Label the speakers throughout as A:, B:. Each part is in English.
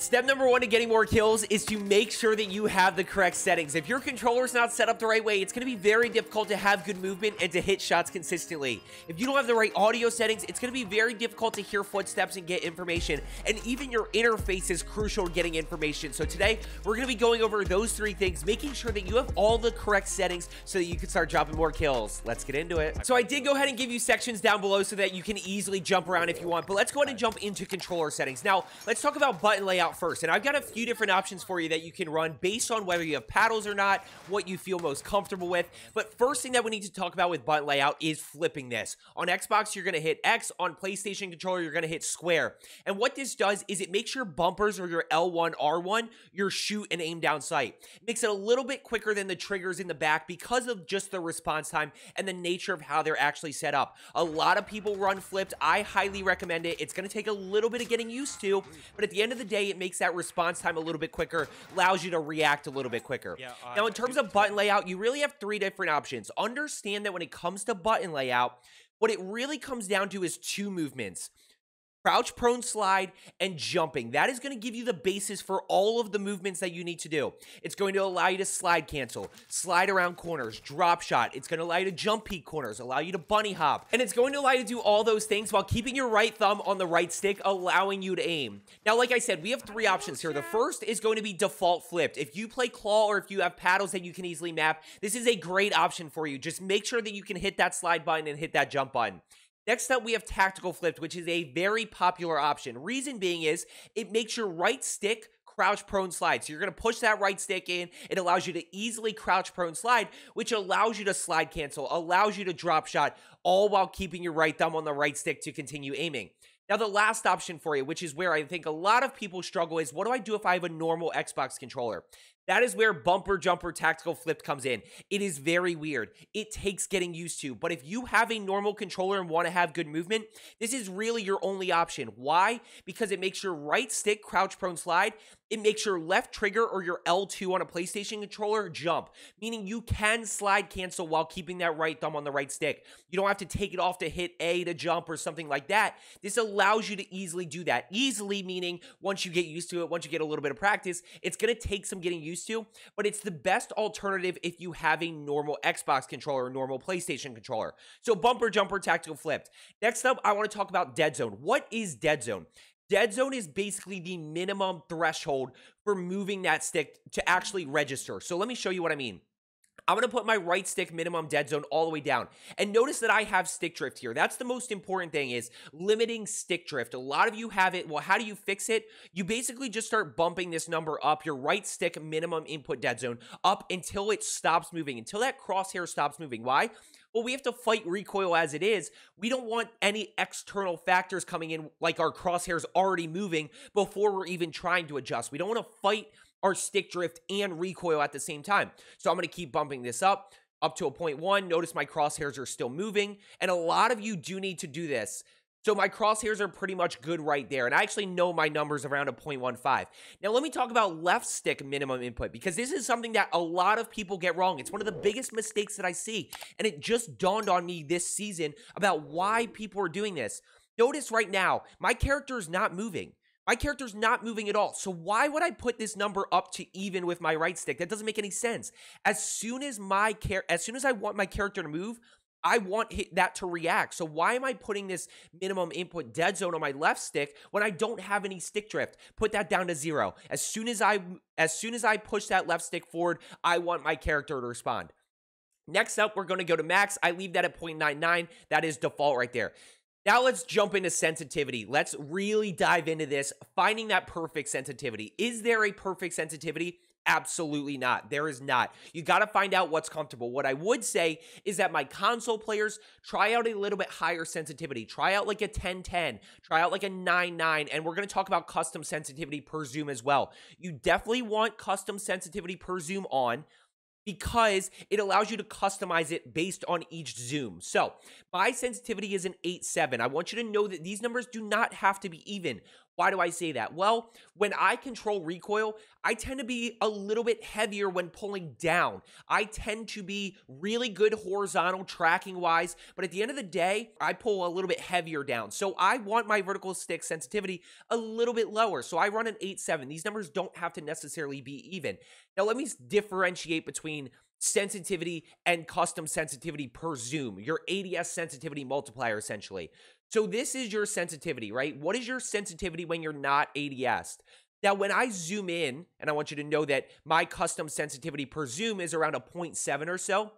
A: Step number one to getting more kills is to make sure that you have the correct settings. If your controller's not set up the right way, it's going to be very difficult to have good movement and to hit shots consistently. If you don't have the right audio settings, it's going to be very difficult to hear footsteps and get information. And even your interface is crucial to getting information. So today, we're going to be going over those three things, making sure that you have all the correct settings so that you can start dropping more kills. Let's get into it. So I did go ahead and give you sections down below so that you can easily jump around if you want. But let's go ahead and jump into controller settings. Now, let's talk about button layout first, and I've got a few different options for you that you can run based on whether you have paddles or not, what you feel most comfortable with. But first thing that we need to talk about with button layout is flipping this. On Xbox, you're going to hit X. On PlayStation controller, you're going to hit square. And what this does is it makes your bumpers or your L1, R1 your shoot and aim down sight. It makes it a little bit quicker than the triggers in the back because of just the response time and the nature of how they're actually set up. A lot of people run flipped. I highly recommend it. It's going to take a little bit of getting used to, but at the end of the day, it makes that response time a little bit quicker, allows you to react a little bit quicker. Now, in terms of button layout, you really have three different options. Understand that when it comes to button layout, what it really comes down to is two movements: crouch, prone, slide, and jumping. That is going to give you the basis for all of the movements that you need to do. It's going to allow you to slide cancel, slide around corners, drop shot. It's going to allow you to jump peek corners, allow you to bunny hop. And it's going to allow you to do all those things while keeping your right thumb on the right stick, allowing you to aim. Now, like I said, we have three options here. The first is going to be default flipped. If you play claw or if you have paddles that you can easily map, this is a great option for you. Just make sure that you can hit that slide button and hit that jump button. Next up, we have tactical flipped, which is a very popular option. Reason being is it makes your right stick crouch, prone, slide. So you're going to push that right stick in. It allows you to easily crouch, prone, slide, which allows you to slide cancel, allows you to drop shot, all while keeping your right thumb on the right stick to continue aiming. Now, the last option for you, which is where I think a lot of people struggle, is what do I do if I have a normal Xbox controller? That is where bumper jumper tactical flip comes in. It is very weird. It takes getting used to. But if you have a normal controller and want to have good movement, this is really your only option. Why? Because it makes your right stick crouch, prone, slide. It makes your left trigger or your L2 on a PlayStation controller jump, meaning you can slide cancel while keeping that right thumb on the right stick. You don't have to take it off to hit A to jump or something like that. This allows you to easily do that. Easily meaning once you get used to it, once you get a little bit of practice, it's going to take some getting used to, but it's the best alternative if you have a normal Xbox controller or normal PlayStation controller. So bumper jumper tactical flipped. Next up, I want to talk about Deadzone. What is Deadzone? Deadzone is basically the minimum threshold for moving that stick to actually register. So let me show you what I mean. I'm going to put my right stick minimum Deadzone all the way down. And notice that I have stick drift here. That's the most important thing, is limiting stick drift. A lot of you have it. Well, how do you fix it? You basically just start bumping this number up, your right stick minimum input Deadzone, up until it stops moving, until that crosshair stops moving. Why? Well, we have to fight recoil as it is. We don't want any external factors coming in, like our crosshairs already moving before we're even trying to adjust. We don't want to fight our stick drift and recoil at the same time. So I'm going to keep bumping this up to a 0.1. Notice my crosshairs are still moving, and a lot of you do need to do this. So my crosshairs are pretty much good right there, and I actually know my numbers around a 0.15. Now let me talk about left stick minimum input, because this is something that a lot of people get wrong. It's one of the biggest mistakes that I see, and it just dawned on me this season about why people are doing this. Notice right now, my character is not moving. My character's not moving at all. So why would I put this number up to even with my right stick? That doesn't make any sense. As soon as I want my character to move, I want that to react. So why am I putting this minimum input Deadzone on my left stick when I don't have any stick drift? Put that down to 0. As soon as I push that left stick forward, I want my character to respond. Next up, we're going to go to max. I leave that at 0.99. That is default right there. Now let's jump into sensitivity. Let's really dive into this, finding that perfect sensitivity. Is there a perfect sensitivity? Absolutely not. There is not. You got to find out what's comfortable. What I would say is that my console players try out a little bit higher sensitivity. Try out like a 1010, try out like a 99, and we're going to talk about custom sensitivity per zoom as well. You definitely want custom sensitivity per zoom on, because it allows you to customize it based on each zoom. So my sensitivity is an 8.7. I want you to know that these numbers do not have to be even. Why do I say that? Well, when I control recoil, I tend to be a little bit heavier when pulling down. I tend to be really good horizontal tracking wise, but at the end of the day, I pull a little bit heavier down. So I want my vertical stick sensitivity a little bit lower. So I run an 8.7. These numbers don't have to necessarily be even. Now let me differentiate between sensitivity and custom sensitivity per zoom, your ADS sensitivity multiplier essentially. So this is your sensitivity, right? What is your sensitivity when you're not ADS'd? Now, when I zoom in, and I want you to know that my custom sensitivity per zoom is around a 0.7 or so.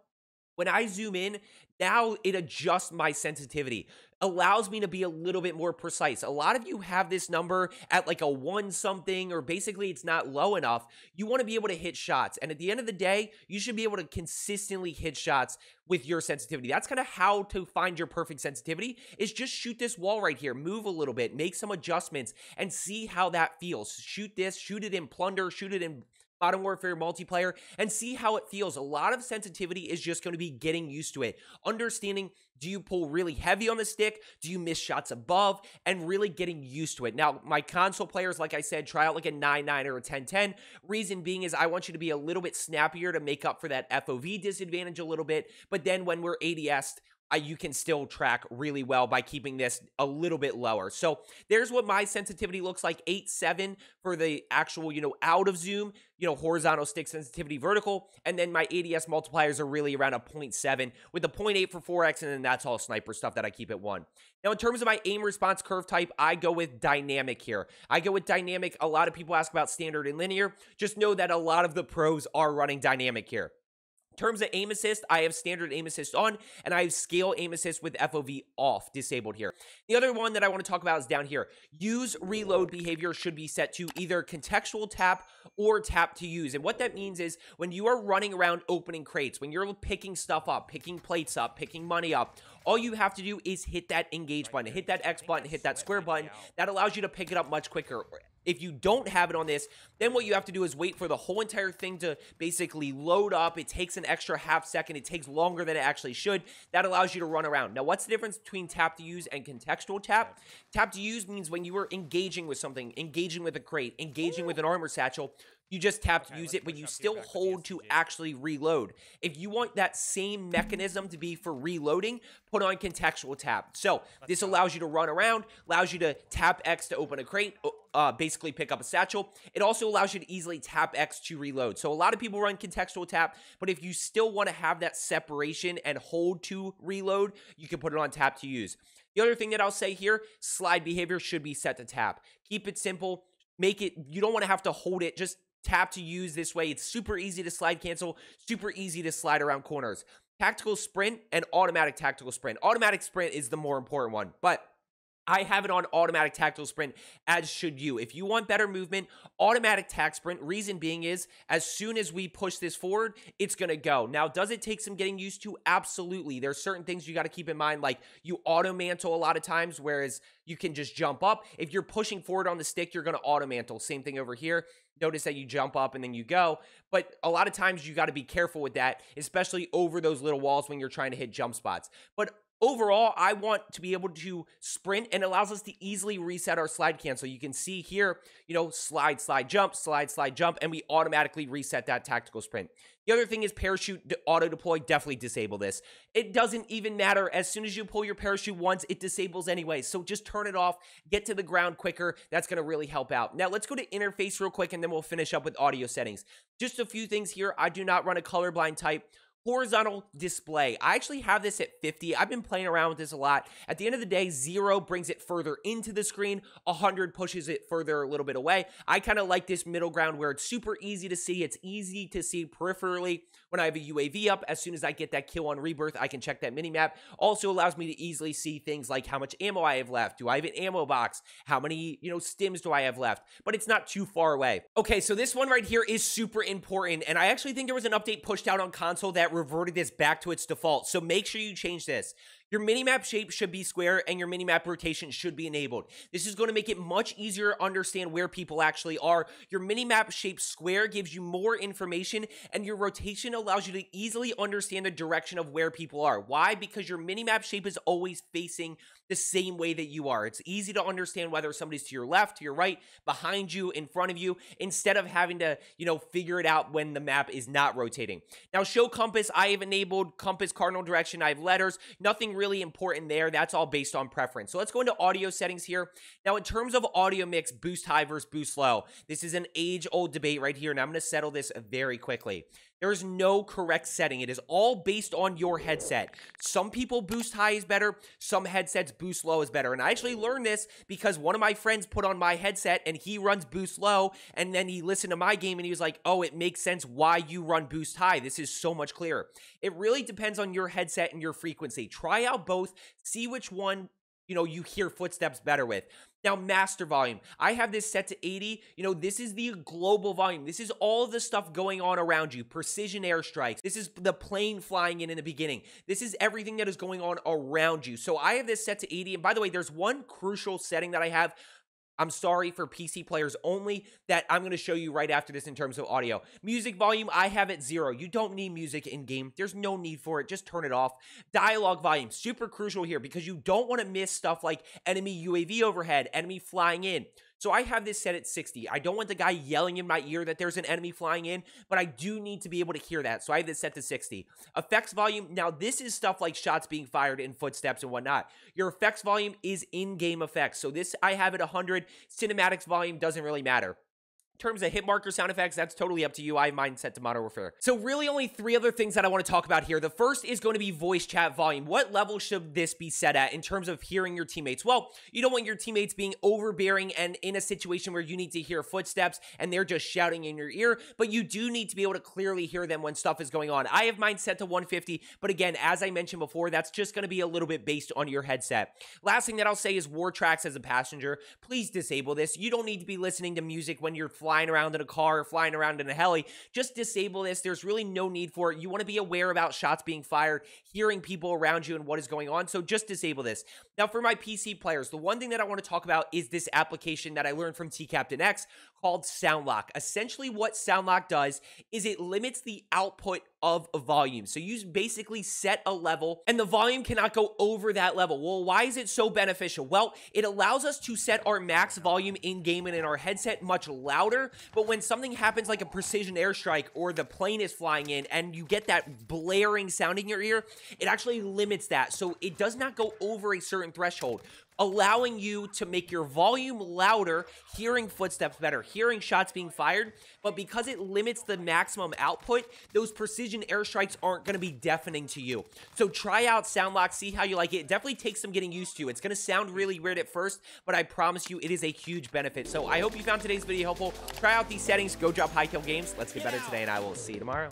A: When I zoom in, now it adjusts my sensitivity, allows me to be a little bit more precise. A lot of you have this number at like a 1 something, or basically it's not low enough. You want to be able to hit shots. And at the end of the day, you should be able to consistently hit shots with your sensitivity. That's kind of how to find your perfect sensitivity, is just shoot this wall right here, move a little bit, make some adjustments, and see how that feels. Shoot this, shoot it in Plunder, shoot it in Modern Warfare multiplayer, and see how it feels. A lot of sensitivity is just going to be getting used to it. Understanding, do you pull really heavy on the stick? Do you miss shots above? And really getting used to it. Now, my console players, like I said, try out like a 9.9 or a 10.10. Reason being is I want you to be a little bit snappier to make up for that FOV disadvantage a little bit. But then when we're ADS'd, you can still track really well by keeping this a little bit lower. So there's what my sensitivity looks like, 8.7 for the actual, out of zoom, horizontal stick sensitivity, vertical, and then my ADS multipliers are really around a 0.7 with a 0.8 for 4x, and then that's all sniper stuff that I keep at 1. Now, in terms of my aim response curve type, I go with dynamic here. I go with dynamic. A lot of people ask about standard and linear. Just know that a lot of the pros are running dynamic here. In terms of aim assist, I have standard aim assist on, and I have scale aim assist with FOV off, disabled here. The other one that I want to talk about is down here. Use reload behavior should be set to either contextual tap or tap to use. And what that means is when you are running around opening crates, when you're picking stuff up, picking plates up, picking money up, all you have to do is hit that engage button, hit that X button, hit that square button. That allows you to pick it up much quicker. If you don't have it on this, then what you have to do is wait for the whole entire thing to basically load up. It takes an extra half second. It takes longer than it actually should. That allows you to run around. Now, what's the difference between tap to use and contextual tap? Tap to use means when you are engaging with something, engaging with a crate, engaging with an armor satchel, you just tap to use it, but you still hold to actually reload. If you want that same mechanism to be for reloading, put on contextual tap. So this allows you to run around, allows you to tap X to open a crate, basically pick up a satchel. It also allows you to easily tap X to reload. So a lot of people run contextual tap, but if you still want to have that separation and hold to reload, you can put it on tap to use. The other thing that I'll say here, slide behavior should be set to tap. Keep it simple. Make it, you don't want to have to hold it, just tap to use this way. It's super easy to slide cancel, super easy to slide around corners. Tactical sprint and automatic tactical sprint. Automatic sprint is the more important one, but I have it on automatic tactical sprint, as should you. If you want better movement, automatic tac sprint, reason being is, as soon as we push this forward, it's going to go. Now, does it take some getting used to? Absolutely. There's certain things you got to keep in mind, like you auto mantle a lot of times, whereas you can just jump up. If you're pushing forward on the stick, you're going to auto mantle. Same thing over here. Notice that you jump up and then you go. But a lot of times you got to be careful with that, especially over those little walls when you're trying to hit jump spots. But overall, I want to be able to sprint, and it allows us to easily reset our slide cancel. You can see here, slide, slide, jump, and we automatically reset that tactical sprint. The other thing is parachute auto deploy. Definitely disable this. It doesn't even matter. As soon as you pull your parachute once, it disables anyway. So just turn it off, get to the ground quicker. That's going to really help out. Now let's go to interface real quick, and then we'll finish up with audio settings. Just a few things here. I do not run a colorblind type. Horizontal display. I actually have this at 50. I've been playing around with this a lot. At the end of the day, 0 brings it further into the screen. 100 pushes it further a little bit away. I kind of like this middle ground where it's super easy to see. It's easy to see peripherally when I have a UAV up. As soon as I get that kill on Rebirth, I can check that minimap. Also allows me to easily see things like how much ammo I have left. Do I have an ammo box? How many, stims do I have left? But it's not too far away. Okay, so this one right here is super important, and I actually think there was an update pushed out on console that reverted this back to its default. So make sure you change this. Your minimap shape should be square and your minimap rotation should be enabled. This is going to make it much easier to understand where people actually are. Your minimap shape square gives you more information, and your rotation allows you to easily understand the direction of where people are. Why? Because your minimap shape is always facing the same way that you are. It's easy to understand whether somebody's to your left, to your right, behind you, in front of you, instead of having to, figure it out when the map is not rotating. Now, show compass, I have enabled compass cardinal direction. I have letters, nothing really important there. That's all based on preference. So let's go into audio settings here. Now, in terms of audio mix, boost high versus boost low, this is an age-old debate right here, and I'm going to settle this very quickly. There is no correct setting. It is all based on your headset. Some people boost high is better. Some headsets boost low is better. And I actually learned this because one of my friends put on my headset and he runs boost low. And then he listened to my game and he was like, oh, it makes sense why you run boost high. This is so much clearer. It really depends on your headset and your frequency. Try out both. See which one you hear footsteps better with. Now, master volume. I have this set to 80. This is the global volume. This is all of the stuff going on around you. Precision airstrikes. This is the plane flying in the beginning. This is everything that is going on around you. So I have this set to 80. And by the way, there's one crucial setting that I have. I'm sorry, for PC players only, that I'm going to show you right after this in terms of audio. Music volume, I have it 0. You don't need music in-game. There's no need for it. Just turn it off. Dialogue volume, super crucial here because you don't want to miss stuff like enemy UAV overhead, enemy flying in. So I have this set at 60. I don't want the guy yelling in my ear that there's an enemy flying in, but I do need to be able to hear that. So I have this set to 60. Effects volume. Now, this is stuff like shots being fired and footsteps and whatnot. Your effects volume is in-game effects. So this I have at 100. Cinematics volume doesn't really matter. In terms of hit marker sound effects, that's totally up to you. I have mine set to Modern Warfare. So really only 3 other things that I want to talk about here. The first is going to be voice chat volume. What level should this be set at in terms of hearing your teammates? Well, you don't want your teammates being overbearing and in a situation where you need to hear footsteps and they're just shouting in your ear, but you do need to be able to clearly hear them when stuff is going on. I have mine set to 150, but again, as I mentioned before, that's just going to be a little bit based on your headset. Last thing that I'll say is war tracks as a passenger. Please disable this. You don't need to be listening to music when you're flying around in a car or flying around in a heli. Just disable this. There's really no need for it. You want to be aware about shots being fired, hearing people around you and what is going on. So just disable this. Now for my PC players, the one thing that I want to talk about is this application that I learned from Captain X called SoundLock. Essentially what SoundLock does is it limits the output of a volume. So you basically set a level and the volume cannot go over that level. Well, why is it so beneficial? Well, it allows us to set our max volume in game and in our headset much louder, but when something happens like a precision airstrike or the plane is flying in and you get that blaring sound in your ear, it actually limits that. So it does not go over a certain threshold, allowing you to make your volume louder, hearing footsteps better, hearing shots being fired. But because it limits the maximum output, those precision airstrikes aren't going to be deafening to you. So try out SoundLock, see how you like it. It definitely takes some getting used to. It's going to sound really weird at first, but I promise you it is a huge benefit. So I hope you found today's video helpful. Try out these settings, go drop high kill games. Let's get better today, and I will see you tomorrow.